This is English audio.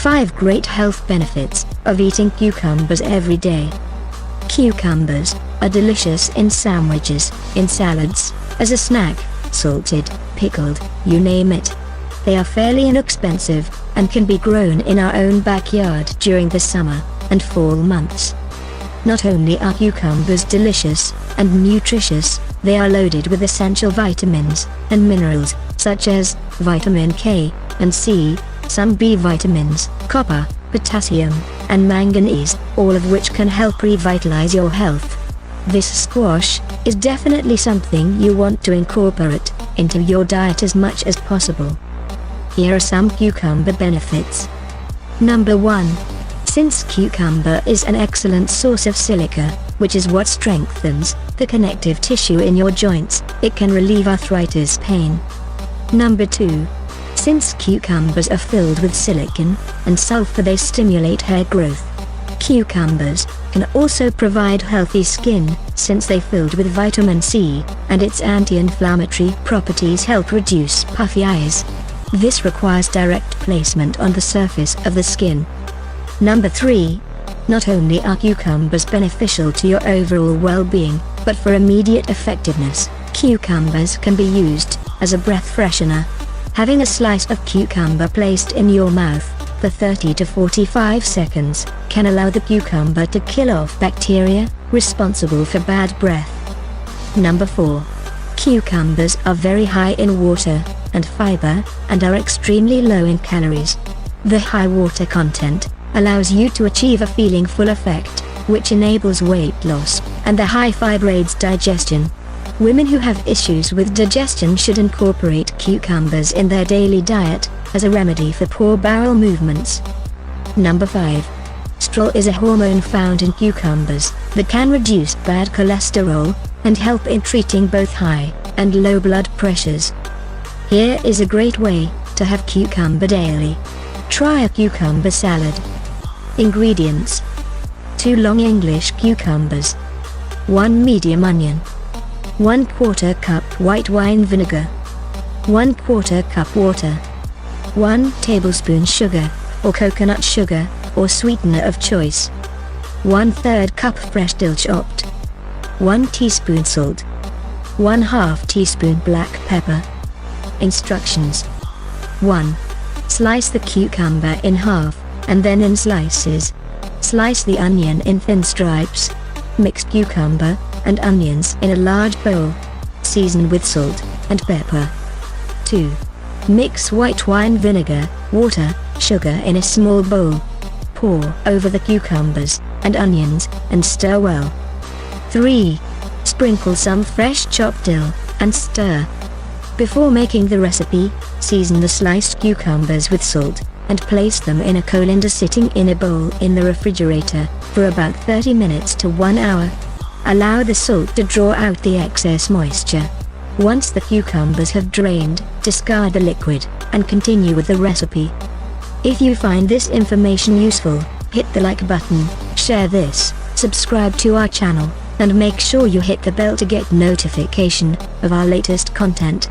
5 Great Health Benefits of Eating Cucumbers Every Day. Cucumbers are delicious in sandwiches, in salads, as a snack, salted, pickled, you name it. They are fairly inexpensive, and can be grown in our own backyard during the summer and fall months. Not only are cucumbers delicious and nutritious, they are loaded with essential vitamins and minerals, such as vitamin K and C, some B vitamins, copper, potassium, and manganese, all of which can help revitalize your health. This squash is definitely something you want to incorporate into your diet as much as possible. Here are some cucumber benefits. Number 1. Since cucumber is an excellent source of silica, which is what strengthens the connective tissue in your joints, it can relieve arthritis pain. Number 2. Since cucumbers are filled with silicon and sulfur, they stimulate hair growth. Cucumbers can also provide healthy skin, since they filled with vitamin C, and its anti-inflammatory properties help reduce puffy eyes. This requires direct placement on the surface of the skin. Number 3. Not only are cucumbers beneficial to your overall well-being, but for immediate effectiveness, cucumbers can be used as a breath freshener. Having a slice of cucumber placed in your mouth for 30 to 45 seconds can allow the cucumber to kill off bacteria responsible for bad breath. Number 4. Cucumbers are very high in water and fiber, and are extremely low in calories. The high water content allows you to achieve a feeling full effect, which enables weight loss, and the high fiber aids digestion. Women who have issues with digestion should incorporate cucumbers in their daily diet, as a remedy for poor bowel movements. Number 5. STEROL is a hormone found in cucumbers that can reduce bad cholesterol and help in treating both high and low blood pressures. Here is a great way to have cucumber daily. Try a cucumber salad. Ingredients: 2 long English cucumbers, 1 medium onion, 1/4 cup white wine vinegar, 1/4 cup water, 1 tablespoon sugar, or coconut sugar, or sweetener of choice, 1/3 cup fresh dill chopped, 1 teaspoon salt, 1/2 teaspoon black pepper. Instructions: 1. Slice the cucumber in half, and then in slices. Slice the onion in thin stripes. Mix cucumber and onions in a large bowl. Season with salt and pepper. 2. Mix white wine vinegar, water, sugar in a small bowl. Pour over the cucumbers and onions, and stir well. 3. Sprinkle some fresh chopped dill, and stir. Before making the recipe, season the sliced cucumbers with salt, and place them in a colander sitting in a bowl in the refrigerator for about 30 minutes to 1 hour. Allow the salt to draw out the excess moisture. Once the cucumbers have drained, discard the liquid, and continue with the recipe. If you find this information useful, hit the like button, share this, subscribe to our channel, and make sure you hit the bell to get notification of our latest content.